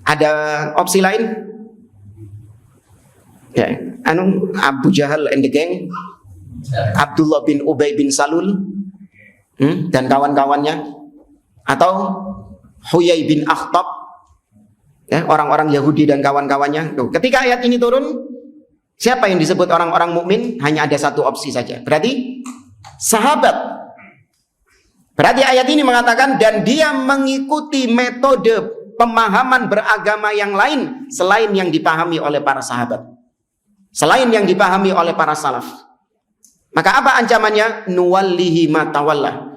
Ada opsi lain? Ya, Abu Jahal and the gang, Abdullah bin Ubay bin Salul, dan kawan-kawannya, atau Huyai bin Akhtab, ya, orang-orang Yahudi dan kawan-kawannya. Tuh, ketika ayat ini turun, siapa yang disebut orang-orang mukmin? Hanya ada satu opsi saja. Berarti sahabat. Berarti ayat ini mengatakan dan dia mengikuti metode pemahaman beragama yang lain selain yang dipahami oleh para sahabat, selain yang dipahami oleh para salaf. Maka apa ancamannya? Nuwallihi ma tawalla.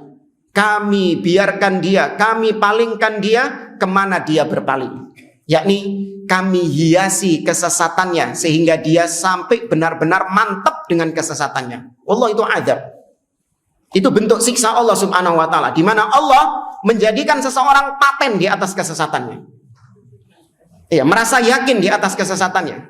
Kami biarkan dia, kami palingkan dia kemana dia berpaling. Yakni kami hiasi kesesatannya sehingga dia sampai benar-benar mantap dengan kesesatannya. Allah itu azab. Itu bentuk siksa Allah subhanahu wa ta'ala, di mana Allah menjadikan seseorang paten di atas kesesatannya. Ya, merasa yakin di atas kesesatannya.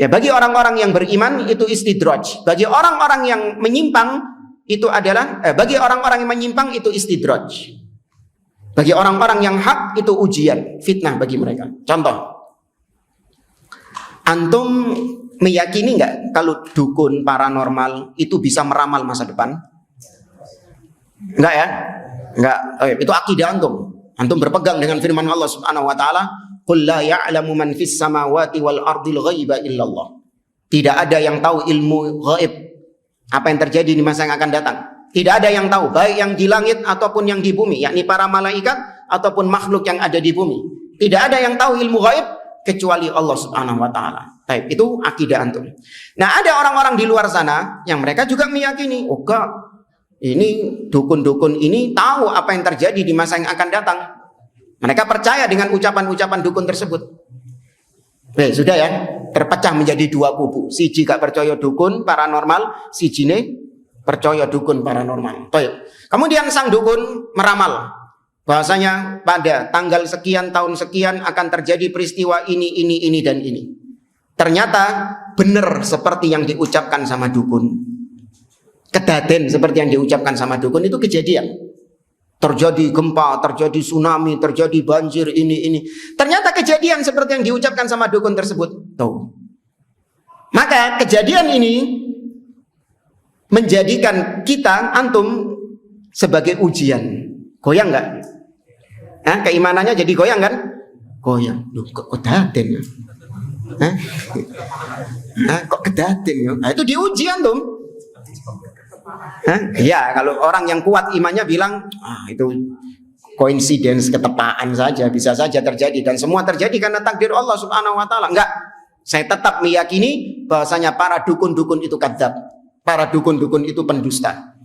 Ya, bagi orang-orang yang beriman itu istidraj. Bagi orang-orang yang menyimpang itu adalah bagi orang-orang yang menyimpang itu istidraj. Bagi orang-orang yang hak itu ujian, fitnah bagi mereka. Contoh, antum meyakini nggak kalau dukun paranormal itu bisa meramal masa depan? Enggak ya? Enggak. Itu akidah antum. Antum berpegang dengan firman Allah Subhanahu wa taala, "Qul la ya'lamu man fis samawati wal ardil ghaiba illallah." Tidak ada yang tahu ilmu gaib, apa yang terjadi di masa yang akan datang. Tidak ada yang tahu, baik yang di langit ataupun yang di bumi, yakni para malaikat ataupun makhluk yang ada di bumi. Tidak ada yang tahu ilmu gaib kecuali Allah Subhanahu wa taala. Baik, itu akidah antum. Nah, ada orang-orang di luar sana yang mereka juga meyakini, oh enggak, ini dukun-dukun ini tahu apa yang terjadi di masa yang akan datang. Mereka percaya dengan ucapan-ucapan dukun tersebut. Sudah ya, terpecah menjadi dua kubu. Siji gak percaya dukun paranormal, siji ne percaya dukun paranormal. Baik. Kemudian sang dukun meramal bahwasanya pada tanggal sekian tahun sekian akan terjadi peristiwa ini dan ini. Ternyata benar seperti yang diucapkan sama dukun. Kedaden seperti yang diucapkan sama dukun itu kejadian. Terjadi gempa, terjadi tsunami, terjadi banjir, ini. Ternyata kejadian seperti yang diucapkan sama dukun tersebut. Tuh. Maka kejadian ini menjadikan kita, antum, sebagai ujian. Goyang nggak? Keimanannya jadi goyang kan? Goyang. Loh, kok kedaden ya? Kok kedaden ya? Nah, itu diuji antum. Ya, kalau orang yang kuat imannya bilang, itu coincidence, ketepaan saja, bisa saja terjadi dan semua terjadi karena takdir Allah Subhanahu wa taala. Enggak. Saya tetap meyakini bahwasanya para dukun-dukun itu kadzab. Para dukun-dukun itu pendusta.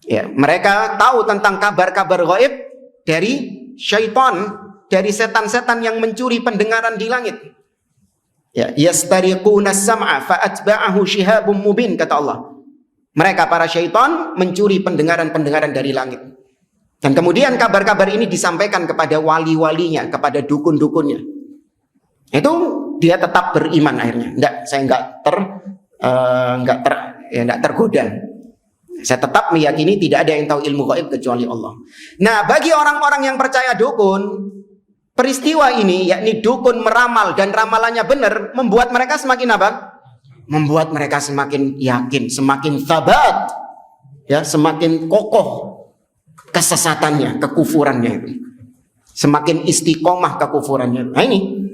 Ya, mereka tahu tentang kabar-kabar gaib dari syaitan, dari setan-setan yang mencuri pendengaran di langit. Ya, yastariquna as-sam'a fa'atba'ahu shihabun mubin, kata Allah. Mereka para syaitan mencuri pendengaran-pendengaran dari langit. Dan kemudian kabar-kabar ini disampaikan kepada wali-walinya, kepada dukun-dukunnya. Itu dia tetap beriman akhirnya. Saya enggak tergoda. Saya tetap meyakini tidak ada yang tahu ilmu gaib kecuali Allah. Nah, bagi orang-orang yang percaya dukun, peristiwa ini, yakni dukun meramal dan ramalannya benar, membuat mereka semakin apa? Membuat mereka semakin yakin, semakin sabat, ya, semakin kokoh kesesatannya, kekufurannya itu. Semakin istiqomah kekufurannya. Nah ini,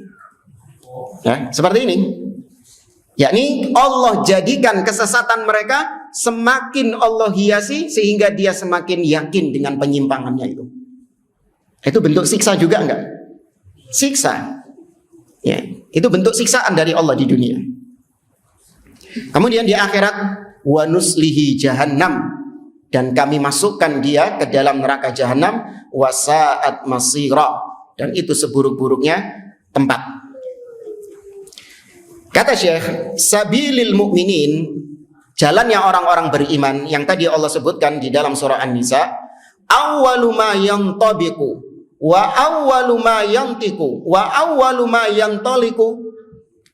ya, seperti ini. Yakni Allah jadikan kesesatan mereka semakin Allah hiasi sehingga dia semakin yakin dengan penyimpangannya itu. Itu bentuk siksa juga enggak? Siksa. Ya, itu bentuk siksaan dari Allah di dunia. Kemudian di akhirat, wa nuslihi jahannam, dan kami masukkan dia ke dalam neraka jahanam, wa sa'at masira, dan itu seburuk-buruknya tempat. Kata Syekh, sabilil mu'minin, jalannya orang-orang beriman yang tadi Allah sebutkan di dalam surah An-Nisa, awwalu ma yantabiqu wa awwalu ma yantiqu wa awwalu ma yantaliqu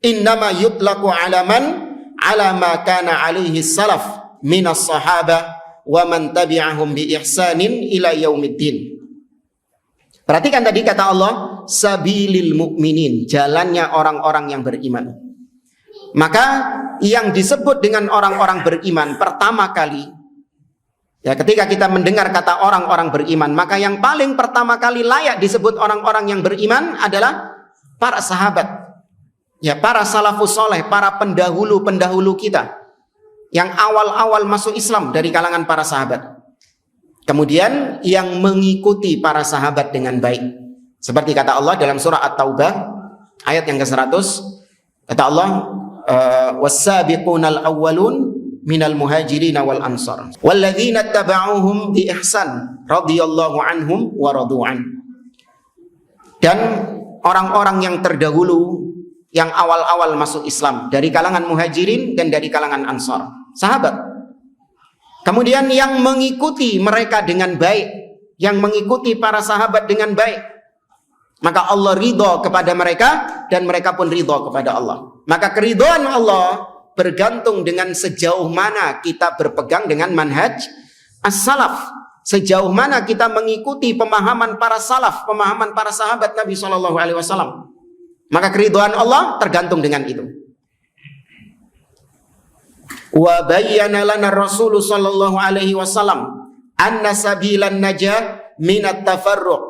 innama yutlaqu ala ma kana alaihi salaf minas sahabah wa man tabi'ahum bi ihsanin ila yaumiddin. Perhatikan tadi kata Allah, sabilil mu'minin, jalannya orang-orang yang beriman. Maka yang disebut dengan orang-orang beriman pertama kali, ya, ketika kita mendengar kata orang-orang beriman, maka yang paling pertama kali layak disebut orang-orang yang beriman adalah para sahabat. Ya, para salafus soleh, para pendahulu-pendahulu kita yang awal-awal masuk Islam dari kalangan para sahabat. Kemudian yang mengikuti para sahabat dengan baik. Seperti kata Allah dalam surah At-Taubah ayat yang ke-100, kata Allah, was-sabiqunal awwalun minal muhajirin wal ansar walladzina tabauhum bi ihsan radhiyallahu anhum wa radu'an. Dan orang-orang yang terdahulu yang awal-awal masuk Islam dari kalangan muhajirin dan dari kalangan ansar, sahabat. Kemudian yang mengikuti mereka dengan baik, yang mengikuti para sahabat dengan baik, maka Allah ridho kepada mereka dan mereka pun ridho kepada Allah. Maka keridhaan Allah bergantung dengan sejauh mana kita berpegang dengan manhaj as-salaf, sejauh mana kita mengikuti pemahaman para salaf, pemahaman para sahabat Nabi SAW. Maka keridhaan Allah tergantung dengan itu. Wa bayyana lana Rasul sallallahu alaihi wasallam anna sabilan najah min at-tafarruq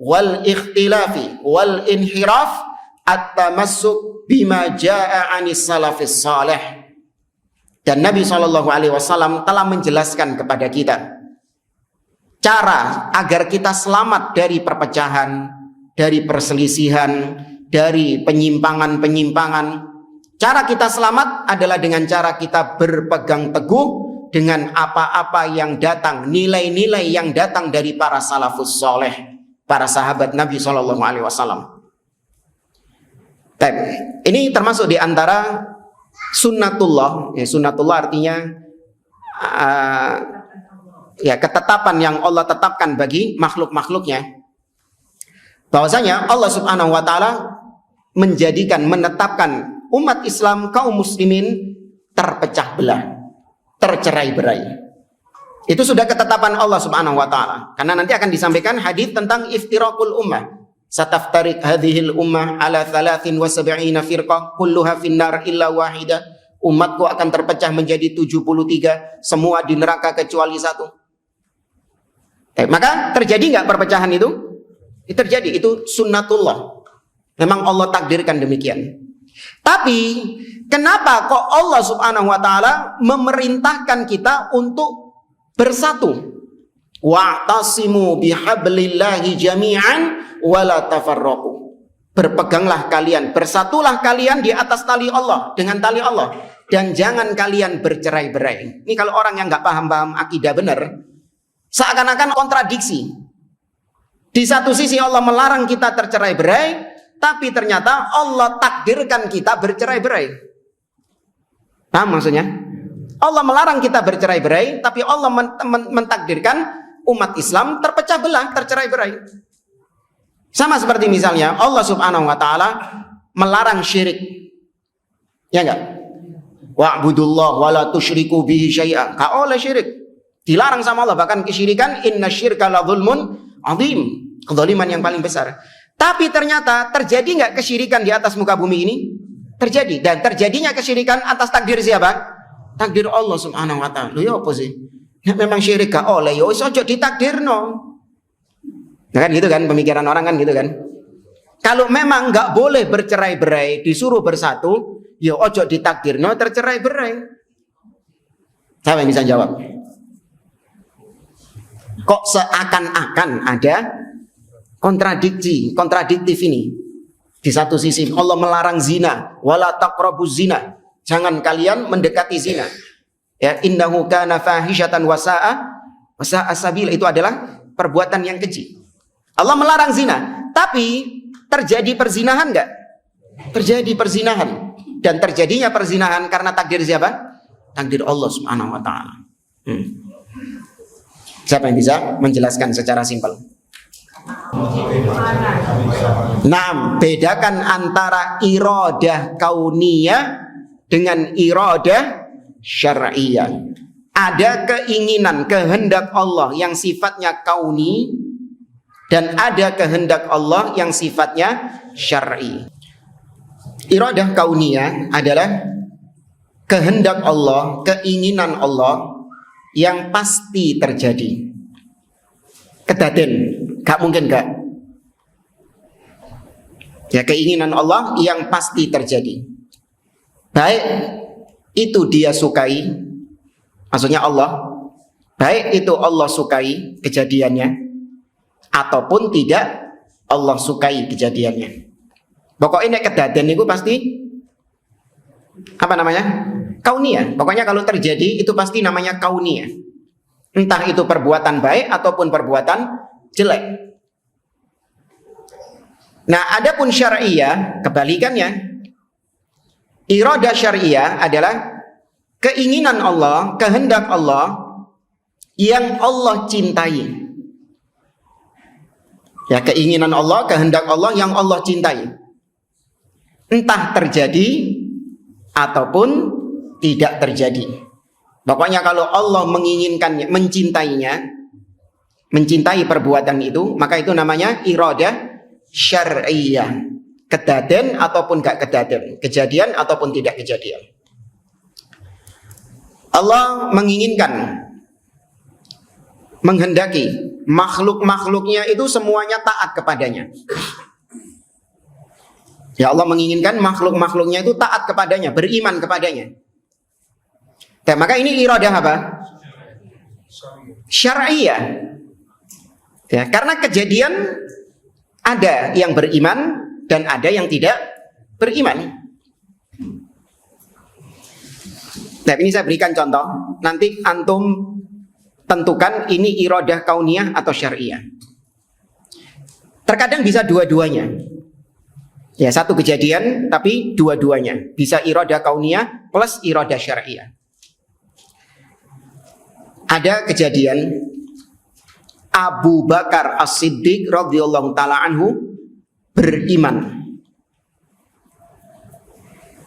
wal ikhtilafi wal inhiraf at-tamassuk bima jaa 'anis salafis salih. Dan Nabi sallallahu alaihi wasallam telah menjelaskan kepada kita cara agar kita selamat dari perpecahan, dari perselisihan, dari penyimpangan-penyimpangan. Cara kita selamat adalah dengan cara kita berpegang teguh dengan apa-apa yang datang, nilai-nilai yang datang dari para salafus soleh, para sahabat Nabi SAW. Ini termasuk di antara sunnatullah. Ya, sunnatullah artinya ya, ketetapan yang Allah tetapkan bagi makhluk-makhluknya. Bahwasanya Allah Subhanahu wa taala menetapkan umat Islam, kaum muslimin terpecah belah, tercerai-berai. Itu sudah ketetapan Allah Subhanahu wa taala. Karena nanti akan disampaikan hadis tentang iftiraqul ummah. Sataftariq hadhil ummah ala 73 firqah kulluha finnar illa wahidah. Umatku akan terpecah menjadi 73, semua di neraka kecuali satu. Maka terjadi enggak perpecahan itu? Terjadi, itu sunnatullah. Memang Allah takdirkan demikian. Tapi kenapa kok Allah Subhanahu wa taala memerintahkan kita untuk bersatu? Wa'tasimu bihablillahi jami'an wa la tafarraqu. Berpeganglah kalian, bersatulah kalian di atas tali Allah, dengan tali Allah, dan jangan kalian bercerai-berai. Ini kalau orang yang enggak paham akidah benar, seakan-akan kontradiksi. Di satu sisi Allah melarang kita tercerai-berai, tapi ternyata Allah takdirkan kita bercerai-berai. Paham maksudnya? Allah melarang kita bercerai-berai, tapi Allah mentakdirkan umat Islam terpecah belah, tercerai-berai. Sama seperti misalnya Allah Subhanahu wa taala melarang syirik. Ya enggak? Wa'budullah wa la tusyriku bihi syai'a. Enggak oleh syirik. Dilarang sama Allah, bahkan kesyirikan innasyirka la dzulmun 'adzim. Kezaliman yang paling besar. Tapi ternyata terjadi nggak kesyirikan di atas muka bumi ini? Terjadi. Dan terjadinya kesyirikan atas takdir siapa? Takdir Allah Subhanahu wa taala. Loh ya apa sih? Ya, memang syirik gak oleh, ya wis aja ditakdirno. Nah, kan gitu kan pemikiran orang kan gitu kan. Kalau memang nggak boleh bercerai-berai, disuruh bersatu, ya ojo ditakdirno tercerai-berai. Siapa yang bisa jawab? Kok seakan-akan ada kontradiktif ini. Di satu sisi Allah melarang zina, wala taqrabuz zina. Jangan kalian mendekati zina. Ya, innahu kana fahishatan wa sa'a sabila, itu adalah perbuatan yang keji. Allah melarang zina, tapi terjadi perzinahan enggak? Terjadi perzinahan. Dan terjadinya perzinahan karena takdir siapa? Takdir Allah Subhanahu wa taala. Siapa yang bisa menjelaskan secara simpel? Nah, bedakan antara iradah kauniyah dengan iradah syar'iyah. Ada keinginan, kehendak Allah yang sifatnya kauni, dan ada kehendak Allah yang sifatnya syar'i. Iradah kauniyah adalah kehendak Allah, keinginan Allah yang pasti terjadi. Kedaden, gak mungkin gak. Ya, keinginan Allah yang pasti terjadi. Baik itu dia sukai, maksudnya Allah, baik itu Allah sukai kejadiannya, ataupun tidak Allah sukai kejadiannya. Pokoknya kedaden itu pasti apa namanya? Kauniyah. Pokoknya kalau terjadi itu pasti namanya kauniyah. Entah itu perbuatan baik ataupun perbuatan jelek. Nah, adapun syar'iyah kebalikannya. Iradah syar'iyah adalah keinginan Allah, kehendak Allah yang Allah cintai. Ya, keinginan Allah, kehendak Allah yang Allah cintai. Entah terjadi ataupun tidak terjadi. Pokoknya kalau Allah menginginkannya, mencintai perbuatan itu, maka itu namanya iradah syar'iyah. Kedaden ataupun gak kedaden, kejadian ataupun tidak kejadian. Allah menginginkan, menghendaki makhluk-makhluknya itu semuanya taat kepadanya. Ya, Allah menginginkan makhluk-makhluknya itu taat kepadanya, beriman kepadanya. Dan maka ini iradah apa? Syar'iyah. Ya, karena kejadian ada yang beriman dan ada yang tidak beriman. Nah, ini saya berikan contoh. Nanti antum tentukan ini iradah kauniyah atau syar'iyah. Terkadang bisa dua-duanya. Ya, satu kejadian tapi dua-duanya. Bisa iradah kauniyah plus iradah syar'iyah. Ada kejadian Abu Bakar As-Siddiq radhiyallahu taala anhu beriman.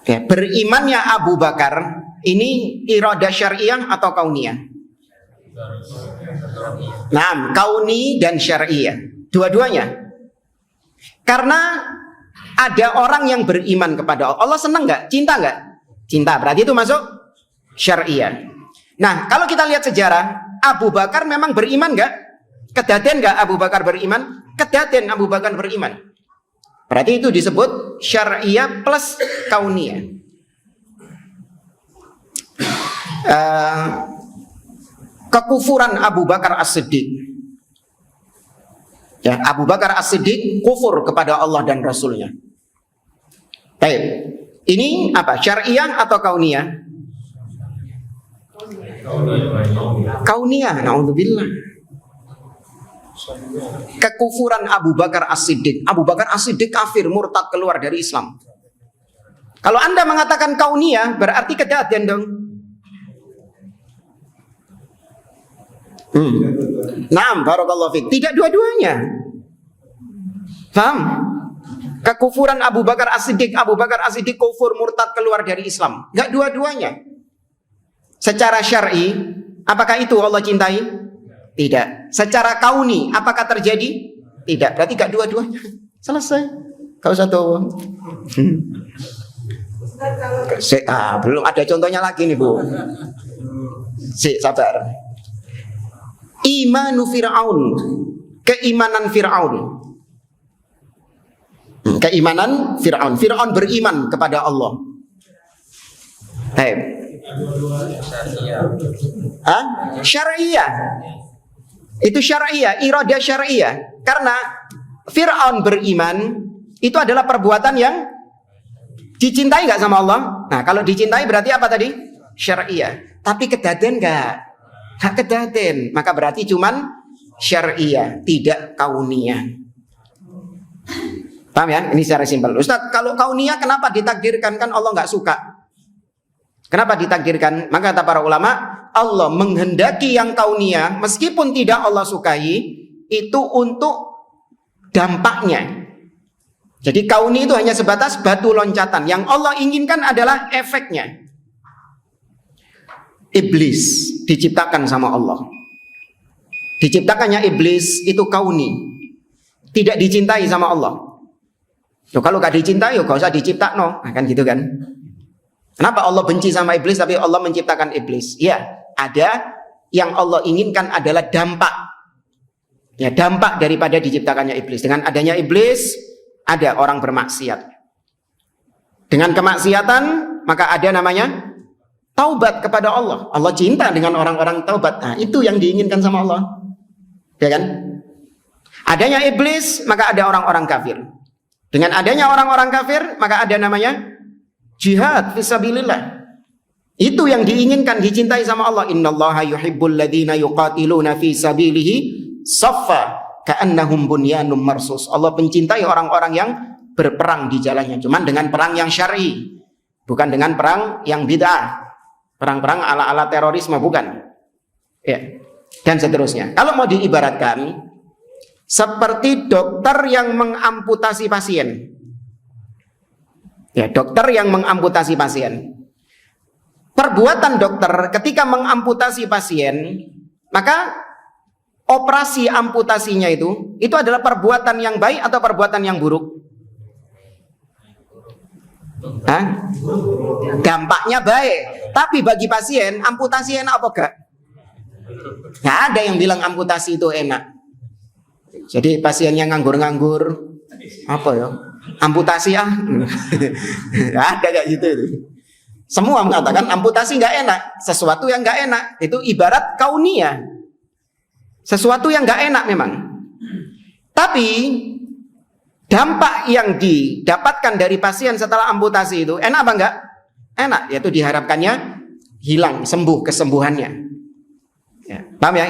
Ya, berimannya Abu Bakar ini iradah syar'iyah atau kauniyah? Nah, kauni dan syar'iyah, dua-duanya. Karena ada orang yang beriman kepada Allah. Allah senang nggak? Cinta nggak? Cinta. Berarti itu masuk syar'iyah. Nah, kalau kita lihat sejarah, Abu Bakar memang beriman nggak? Kedaden nggak Abu Bakar beriman? Kedaden Abu Bakar beriman. Berarti itu disebut syar'iyah plus kauniyah. Kekufuran Abu Bakar As-Siddiq. Ya, Abu Bakar As-Siddiq kufur kepada Allah dan Rasulnya. Baik. Ini apa? Syar'iyah atau kauniyah? Kauniyah. Na'udzubillah. Kekufuran Abu Bakar As-Siddiq. Abu Bakar As-Siddiq kafir, murtad, keluar dari Islam. Kalau Anda mengatakan kauniyah, berarti kedaden dong. Naam, barakallahu fiik. Tidak dua-duanya. Paham? Kekufuran Abu Bakar As-Siddiq, Abu Bakar As-Siddiq kufur, murtad, keluar dari Islam. Enggak dua-duanya. Secara syar'i, apakah itu Allah cintai? Tidak. Secara kauni, apakah terjadi? Tidak. Berarti enggak dua-duanya. Selesai. Kau satu. Belum ada contohnya lagi nih, Bu. Sabar. Imanu Fir'aun, keimanan Fir'aun. Keimanan Fir'aun. Fir'aun beriman kepada Allah. Syar'iyah. Itu syar'iyah, iradah syar'iyah. Karena Fir'aun beriman, itu adalah perbuatan yang dicintai nggak sama Allah? Nah, kalau dicintai berarti apa tadi? Syar'iyah. Tapi kedaden nggak? Hak kedaden, maka berarti cuman syar'iyah, tidak kauniyah. Paham ya? Ini secara simpel. Ustaz, kalau kauniyah kenapa ditakdirkan? Kan Allah nggak suka. Kenapa ditakdirkan? Maka kata para ulama, Allah menghendaki yang kauniyah meskipun tidak Allah sukai, itu untuk dampaknya. Jadi kauni itu hanya sebatas batu loncatan. Yang Allah inginkan adalah efeknya. Iblis diciptakan sama Allah. Diciptakannya iblis itu kauni, tidak dicintai sama Allah. Kalau gak dicintai, gak usah dicipta, no, kan gitu kan? Kenapa Allah benci sama iblis tapi Allah menciptakan iblis? Ya, ada yang Allah inginkan adalah dampak. Ya, dampak daripada diciptakannya iblis. Dengan adanya iblis, ada orang bermaksiat. Dengan kemaksiatan, maka ada namanya taubat kepada Allah. Allah cinta dengan orang-orang taubat. Nah, itu yang diinginkan sama Allah. Ya kan? Adanya iblis, maka ada orang-orang kafir. Dengan adanya orang-orang kafir, maka ada namanya jihad fisabilillah. Itu yang diinginkan, dicintai sama Allah. Innallaha yuhibbul ladzina yuqatiluna fi sabilihi saffa ka'annahum bunyanun marsus. Allah mencintai orang-orang yang berperang di jalannya, cuman dengan perang yang syar'i, bukan dengan perang yang bid'ah. Perang-perang ala-ala terorisme, bukan. Ya. Dan seterusnya. Kalau mau diibaratkan seperti dokter yang mengamputasi pasien. Ya, dokter yang mengamputasi pasien. Perbuatan dokter ketika mengamputasi pasien, maka operasi amputasinya itu adalah perbuatan yang baik atau perbuatan yang buruk? Hah? Dampaknya baik. Tapi bagi pasien, amputasi enak apa enggak? Nggak ada yang bilang amputasi itu enak. Jadi pasiennya nganggur-nganggur, apa ya? Amputasi nggak ada kayak gitu itu. Semua mengatakan amputasi nggak enak, sesuatu yang nggak enak itu ibarat kauniyah, sesuatu yang nggak enak memang. Tapi dampak yang didapatkan dari pasien setelah amputasi itu enak apa enggak? Enak, yaitu diharapkannya hilang, sembuh kesembuhannya. Ya, paham ya?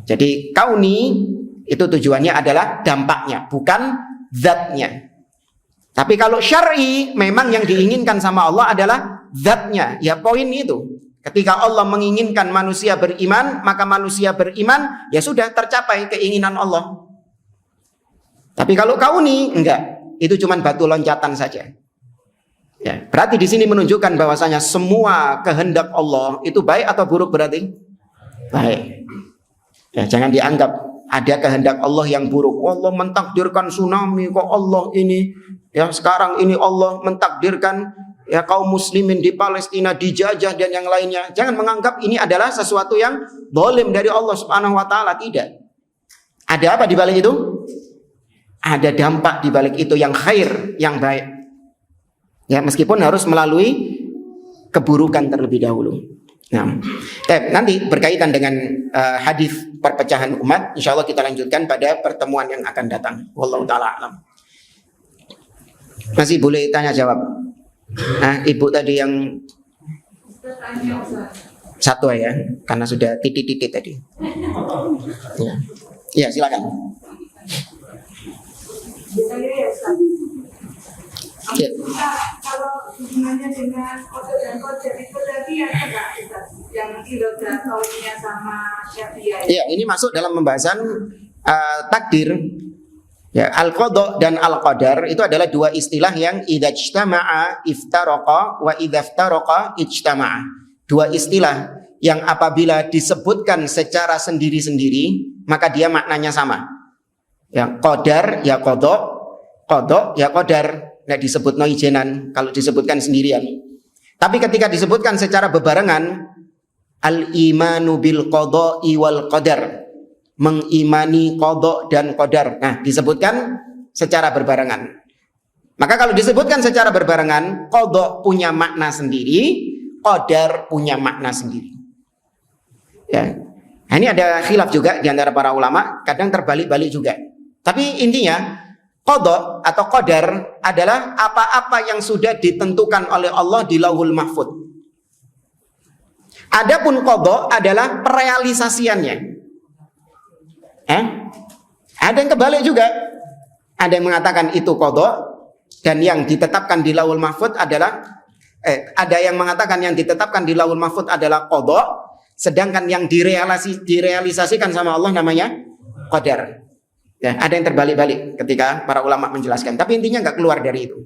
Jadi kauni itu tujuannya adalah dampaknya, bukan zatnya. Tapi kalau syar'i, memang yang diinginkan sama Allah adalah zatnya. Ya poin itu. Ketika Allah menginginkan manusia beriman, maka manusia beriman, ya sudah tercapai keinginan Allah. Tapi kalau kauni, enggak. Itu cuma batu loncatan saja. Ya, berarti di sini menunjukkan bahwasanya semua kehendak Allah itu baik atau buruk berarti? Baik. Ya, jangan dianggap ada kehendak Allah yang buruk. Allah mentakdirkan tsunami, kok Allah ini ya sekarang ini Allah mentakdirkan ya kaum muslimin di Palestina dijajah dan yang lainnya. Jangan menganggap ini adalah sesuatu yang zalim dari Allah Subhanahu wa taala, tidak. Ada apa di balik itu? Ada dampak di balik itu yang khair, yang baik. Ya, meskipun harus melalui keburukan terlebih dahulu. Nah, nanti berkaitan dengan hadis perpecahan umat, insya Allah kita lanjutkan pada pertemuan yang akan datang. Wallahu taala alam. Masih boleh tanya jawab. Nah, ibu tadi yang satu ya, karena sudah titik-titik tadi. Ya, ya silakan. Ya. Kalau hubungannya dengan kode dan kode itu tadi yang iroda kaunya sama syafi'iyah. Ya, ini masuk dalam pembahasan takdir. Ya, al-qada dan al-qadar itu adalah dua istilah yang idza ijtama'a iftaraqa wa idza iftaraqa ijtama'a. Dua istilah yang apabila disebutkan secara sendiri-sendiri maka dia maknanya sama. Ya, qadar ya qada ya qadar. Nggak disebut noijenan kalau disebutkan sendirian. Tapi ketika disebutkan secara bebarengan, al-imanu bil qada'i wal qadar, mengimani qada dan qadar. Nah, disebutkan secara berbarengan. Maka kalau disebutkan secara berbarengan, qada punya makna sendiri, qadar punya makna sendiri. Ya. Nah, ini ada khilaf juga di antara para ulama, kadang terbalik-balik juga. Tapi intinya qada atau qadar adalah apa-apa yang sudah ditentukan oleh Allah di Lauhul Mahfuz. Adapun qada adalah perealisasiannya. Ada yang kebalik juga. Ada yang mengatakan itu qada dan yang ditetapkan di Lauhul Mahfuz adalah ada yang mengatakan yang ditetapkan di Lauhul Mahfuz adalah qada, sedangkan yang direalisasikan sama Allah namanya qadar. Ya, ada yang terbalik-balik ketika para ulama menjelaskan, tapi intinya nggak keluar dari itu.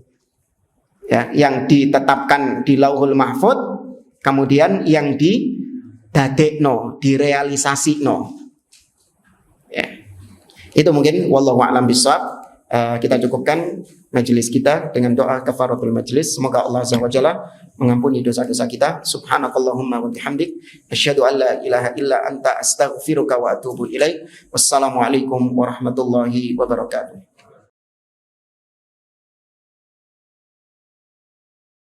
Ya, yang ditetapkan di Lauhul Mahfuz, kemudian yang didadekno, direalisasino. Ya. Itu mungkin wallahu a'lam bishawab. Kita cukupkan majelis kita dengan doa kafaratul majelis. Semoga Allah Azza wa Jalla mengampuni dosa-dosa kita. Subhanakallahumma wa bihamdik asyhadu an la ilaha illa anta astaghfiruka wa atubu ilaik. Wassalamualaikum warahmatullahi wabarakatuh.